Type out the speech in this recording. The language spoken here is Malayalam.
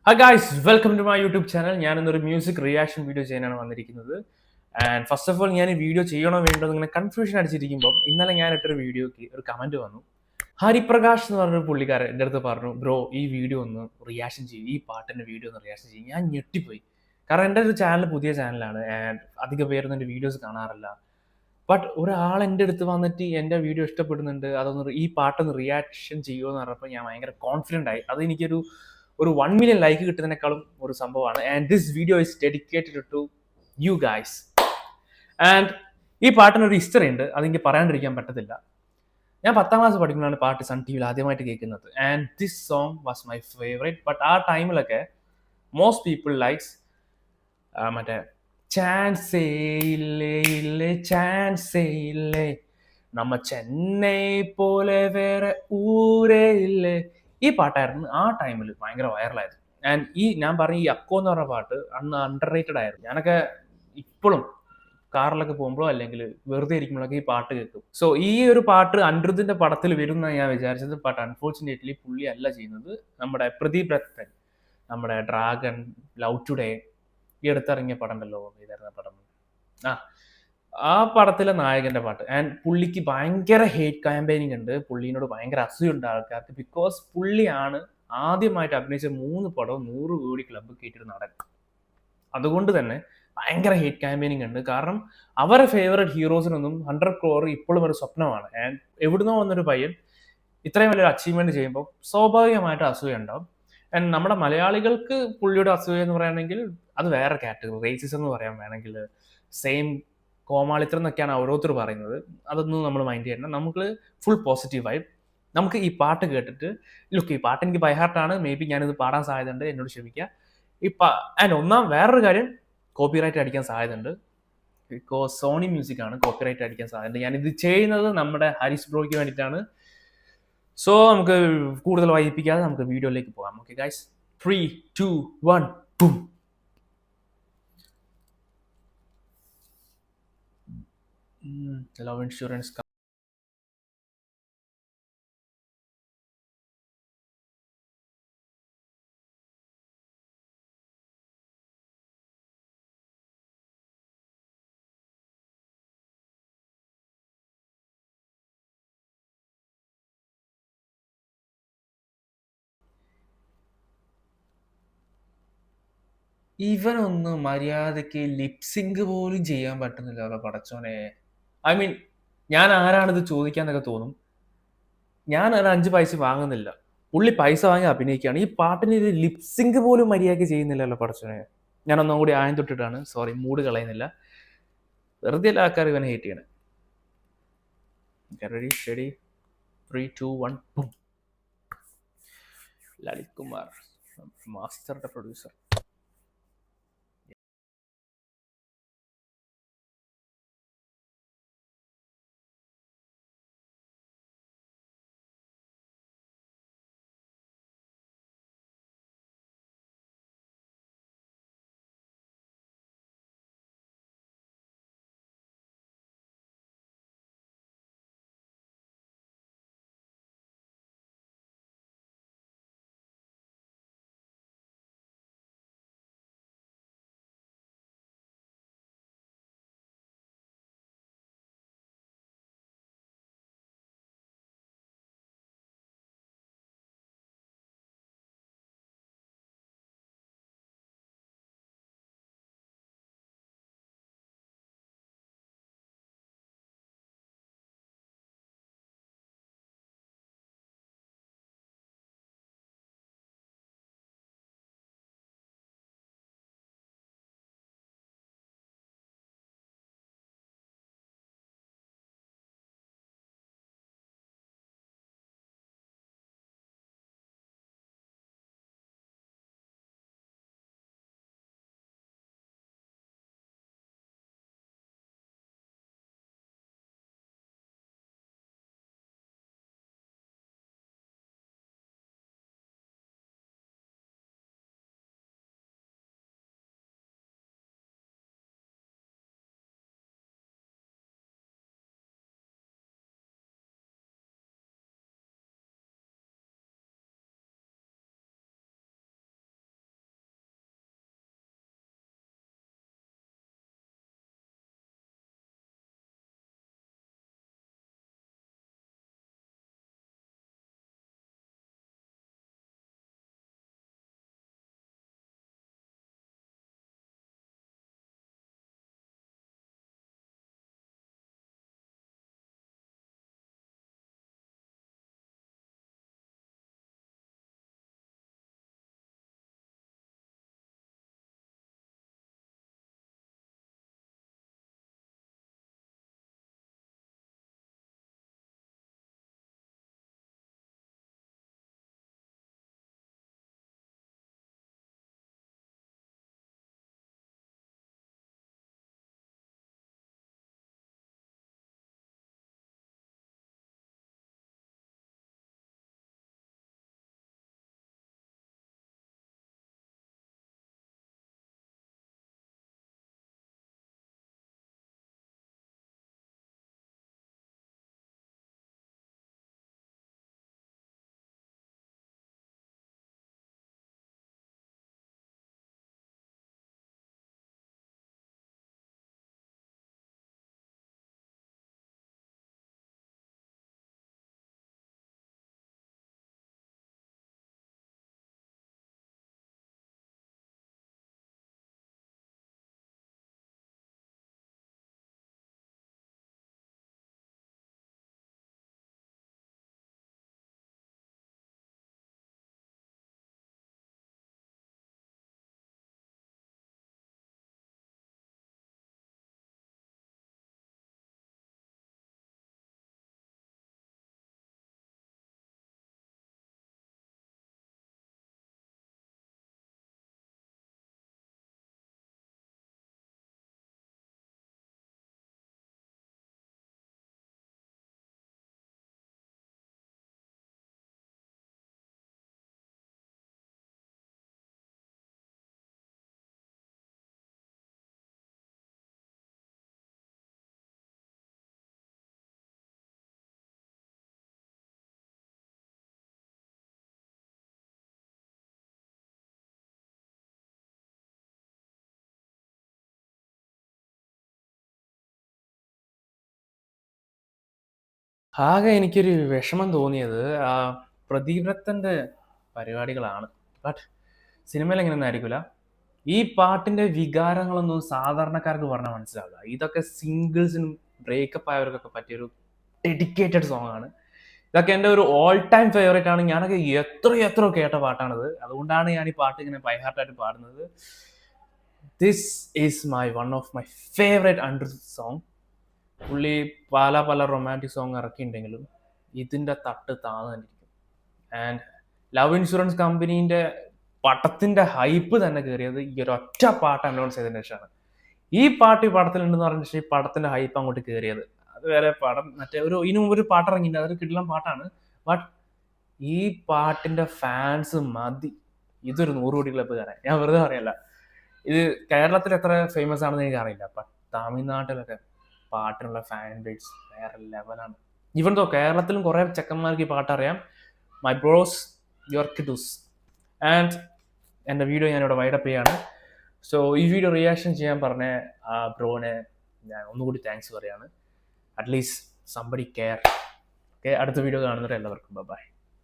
Hi guys, welcome to my YouTube channel. ഞാൻ ഇന്നൊരു മ്യൂസിക് റിയാക്ഷൻ വീഡിയോ ചെയ്യാനാണ് വന്നിരിക്കുന്നത്. ആൻഡ് ഫസ്റ്റ് ഓഫ് ഓൾ ഞാൻ ഈ വീഡിയോ ചെയ്യണോ വേണ്ടോ ഇങ്ങനെ കൺഫ്യൂഷൻ അടിച്ചിരിക്കുമ്പോൾ ഇന്നലെ ഞാൻ ഇട്ടൊരു വീഡിയോക്ക് ഒരു കമന്റ് വന്നു. ഹരിപ്രകാശ് എന്ന് പറഞ്ഞൊരു പുള്ളിക്കാരൻ എൻ്റെ അടുത്ത് പറഞ്ഞു, ബ്രോ ഈ വീഡിയോ ഒന്ന് റിയാക്ഷൻ ചെയ്യും, ഈ പാട്ടിൻ്റെ വീഡിയോ ഒന്ന് റിയാക്ഷൻ ചെയ്യും. ഞാൻ ഞെട്ടിപ്പോയി. കാരണം എൻ്റെ ഒരു ചാനൽ പുതിയ ചാനലാണ് ആൻഡ് അധിക പേരൊന്നും എൻ്റെ വീഡിയോസ് കാണാറില്ല. ബട്ട് ഒരാൾ എൻ്റെ അടുത്ത് വന്നിട്ട് എൻ്റെ വീഡിയോ ഇഷ്ടപ്പെടുന്നുണ്ട്, ഈ പാട്ടൊന്ന് റിയാക്ഷൻ ചെയ്യുമോ എന്ന് പറഞ്ഞപ്പോൾ ഞാൻ ഭയങ്കര കോൺഫിഡൻ്റ് ആയി. ഒരു 1 മില്യൺ ലൈക്ക് കിട്ടുന്നതിനേക്കാളും ഒരു സംഭവമാണ്. And this video is dedicated to you guys. And ഈ പാട്ടിനൊരു ഹിസ്റ്ററി ഉണ്ട്, അതെനിക്ക് പറയാണ്ടിരിക്കാൻ പറ്റത്തില്ല. ഞാൻ 10ാം ക്ലാസ് പഠിക്കുമ്പോഴാണ് പാട്ട് സൺ ടി വിയിൽ ആദ്യമായിട്ട് കേൾക്കുന്നത്. And this song was my favourite. But ആ ടൈമിലൊക്കെ മോസ്റ്റ് പീപ്പിൾ ലൈക്സ് മറ്റേ ചാൻസേ ഇല്ലേ ഇല്ലേ ചാൻസേ ഇല്ലേ നമ്മ ചെന്നൈ പോലെ വേറെ ഊരേ ഇല്ലേ, ഈ പാട്ടായിരുന്നു ആ ടൈമിൽ ഭയങ്കര വൈറലായത്. ആൻഡ് ഞാൻ പറഞ്ഞ ഈ അക്കോ എന്ന് പറഞ്ഞ പാട്ട് അന്ന് അണ്ടർ റേറ്റഡ് ആയിരുന്നു. ഞാനൊക്കെ ഇപ്പോഴും കാറിലൊക്കെ പോകുമ്പോഴോ അല്ലെങ്കിൽ വെറുതെ ഇരിക്കുമ്പോഴൊക്കെ ഈ പാട്ട് കേൾക്കും. സോ ഈ ഒരു പാട്ട് അനിരുദ്ധിന്റെ പടത്തിൽ വരും എന്നാണ് ഞാൻ വിചാരിച്ചത്. ബട്ട് അൺഫോർച്ചുനേറ്റ്ലി പുള്ളി അല്ല ചെയ്യുന്നത്. നമ്മുടെ പ്രദീപ് ദത്തൻ, നമ്മുടെ ഡ്രാഗൺ, ലവ് ടുഡേ, ഈ അടുത്തിറങ്ങിയ പടം ഉണ്ടല്ലോ, ഏതായിരുന്ന പടം, ആ ആ പടത്തിലെ നായകന്റെ പാട്ട്. ആൻഡ് പുള്ളിക്ക് ഭയങ്കര ഹേറ്റ് ക്യാമ്പയിനിങ് ഉണ്ട്, പുള്ളിനോട് ഭയങ്കര അസൂയുണ്ട് ആൾക്കാർക്ക്. ബിക്കോസ് പുള്ളിയാണ് ആദ്യമായിട്ട് അഭിനയിച്ച 3 പടവും 100 കോടി ക്ലബ്ബ് കയറ്റിയൊരു നടൻ. അതുകൊണ്ട് തന്നെ ഭയങ്കര ഹേറ്റ് ക്യാമ്പയിനിങ് ഉണ്ട്. കാരണം അവരെ ഫേവറേറ്റ് ഹീറോസിനൊന്നും 100 ക്രോർ ഇപ്പോഴും ഒരു സ്വപ്നമാണ്. ആൻഡ് എവിടുന്നോ വന്നൊരു പയ്യൻ ഇത്രയും വലിയൊരു അച്ചീവ്മെന്റ് ചെയ്യുമ്പോൾ സ്വാഭാവികമായിട്ട് അസൂയ ഉണ്ടാവും. ആൻഡ് നമ്മുടെ മലയാളികൾക്ക് പുള്ളിയുടെ അസൂയ എന്ന് പറയുകയാണെങ്കിൽ അത് വേറെ കാറ്റഗറി, റേസിസം എന്ന് പറയാൻ വേണമെങ്കിൽ, സെയിം കോമാളിത്തരം എന്നൊക്കെയാണ് ഓരോരുത്തർ പറയുന്നത്. അതൊന്നും നമ്മൾ മൈൻഡ് ചെയ്യണ്ട. നമുക്ക് ഫുൾ പോസിറ്റീവ് വൈബ്. നമുക്ക് ഈ പാട്ട് കേട്ടിട്ട്, ലുക്ക്, ഈ പാട്ട് എനിക്ക് ബൈ ഹാർട്ടാണ്, മേ ബി ഞാനിത് പാടാൻ സാധ്യതയുണ്ട്, എന്നോട് ക്ഷമിക്കുക. ആൻഡ് വേറൊരു കാര്യം, കോപ്പിറൈറ്റ് അടിക്കാൻ സാധ്യതയുണ്ട്. ബിക്കോസ് സോണി മ്യൂസിക് ആണ്, കോപ്പിറൈറ്റ് അടിക്കാൻ സാധ്യതയുണ്ട്. ഞാനിത് ചെയ്യുന്നത് നമ്മുടെ ഹരീഷ് ബ്രോയ്ക്ക് വേണ്ടിയിട്ടാണ്. സോ നമുക്ക് കൂടുതൽ വൈകിപ്പിക്കാതെ നമുക്ക് വീഡിയോയിലേക്ക് പോകാം. Okay guys, 3, 2, 1, boom. Love insurance. ഇവനൊന്ന് മര്യാദയ്ക്ക് ലിപ്സിങ്ക് പോലും ചെയ്യാൻ പറ്റുന്നില്ല പടച്ചോനെ. ഐ മീൻ, ഞാൻ ആരാണിത് ചോദിക്കാന്നൊക്കെ തോന്നും. ഞാൻ ഒരു 5 പൈസ വാങ്ങുന്നില്ല, പുള്ളി പൈസ വാങ്ങി അഭിനയിക്കുകയാണ്. ഈ പാട്ടിന് ഒരു ലിപ്സിങ്ക് പോലും മര്യാദയ്ക്ക് ചെയ്യുന്നില്ലല്ലോ പടച്ചോനെ. ഞാൻ ഒന്നും കൂടി ആയം തൊട്ടിട്ടാണ്, സോറി, മൂഡ് കളയുന്നില്ല. വെറുതെ അല്ല ആൾക്കാർ ഇവനെ ഹേറ്റ് ചെയ്യണേ. Ready, study, 3, 2, 1, boom. Lalit Kumar, മാസ്റ്ററുടെ പ്രൊഡ്യൂസർ. ആകെ എനിക്കൊരു വിഷമം തോന്നിയത് ആ പ്രദീപ് ദത്തന്റെ പരിപാടികളാണ്. ബട്ട് സിനിമയിൽ അങ്ങനെയൊന്നും ആയിരിക്കില്ല. ഈ പാട്ടിന്റെ വികാരങ്ങളൊന്നും സാധാരണക്കാർക്ക് പറഞ്ഞാൽ മനസ്സിലാവില്ല. ഇതൊക്കെ സിംഗിൾസിനും ബ്രേക്കപ്പ് ആയവർക്കൊക്കെ പറ്റിയൊരു ഡെഡിക്കേറ്റഡ് സോങ് ആണ്. ഇതൊക്കെ എൻ്റെ ഒരു ഓൾ ടൈം ഫേവറേറ്റ് ആണ്. ഞാനൊക്കെ എത്ര കേട്ട പാട്ടാണിത്. അതുകൊണ്ടാണ് ഞാൻ ഈ പാട്ട് ഇങ്ങനെ ബൈ ഹാർട്ടായിട്ട് പാടുന്നത്. This is one of my favourite Anirudh song. പുള്ളി പല റൊമാൻറ്റിക് സോങ് ഇറക്കിയിട്ടുണ്ടെങ്കിലും ഇതിൻ്റെ തട്ട് താന്നിരിക്കും. ആൻഡ് ലവ് ഇൻഷുറൻസ് കമ്പനീൻ്റെ പടത്തിൻ്റെ ഹൈപ്പ് തന്നെ കയറിയത് ഈ ഒരു ഒറ്റ പാട്ട് അനൗൺസ് ചെയ്തതിന് ശേഷമാണ്. ഈ പാട്ട് ഈ പടത്തിലുണ്ടെന്ന് പറഞ്ഞ ശേഷം ഈ പടത്തിൻ്റെ ഹൈപ്പ് അങ്ങോട്ട് കയറിയത്. അതുവരെ പടം മറ്റേ ഇതിനു മുമ്പ് ഒരു പാട്ട് ഇറങ്ങിയിട്ടുണ്ട്, അതൊരു കിടിലൻ പാട്ടാണ്. ബട്ട് ഈ പാട്ടിൻ്റെ ഫാൻസ് മതി ഇതൊരു 100 കോടി ക്ലബ്ബ് കയറാൻ. ഞാൻ വെറുതെ പറയല്ല. ഇത് കേരളത്തിൽ എത്ര ഫേമസ് ആണെന്ന് എനിക്കറിയില്ല. ബട്ട് തമിഴ്നാട്ടിലൊക്കെ പാട്ടിനുള്ള ഫാൻ ബേസ് വേറെ ലെവലാണ്. ഈവൻ ദോ കേരളത്തിലും കുറേ ചെക്കന്മാർക്ക് ഈ പാട്ടറിയാം. My bros, your kiddos. And എൻ്റെ വീഡിയോ ഞാനിവിടെ വൈഡപ്പ് ചെയ്യാണ്. സോ ഈ വീഡിയോ റിയാക്ഷൻ ചെയ്യാൻ പറഞ്ഞ ആ ബ്രോനെ ഞാൻ ഒന്നുകൂടി താങ്ക്സ് പറയാണ്. At least somebody care. ഓക്കെ, അടുത്ത വീഡിയോ കാണുന്നവരെ എല്ലാവർക്കും ബൈ.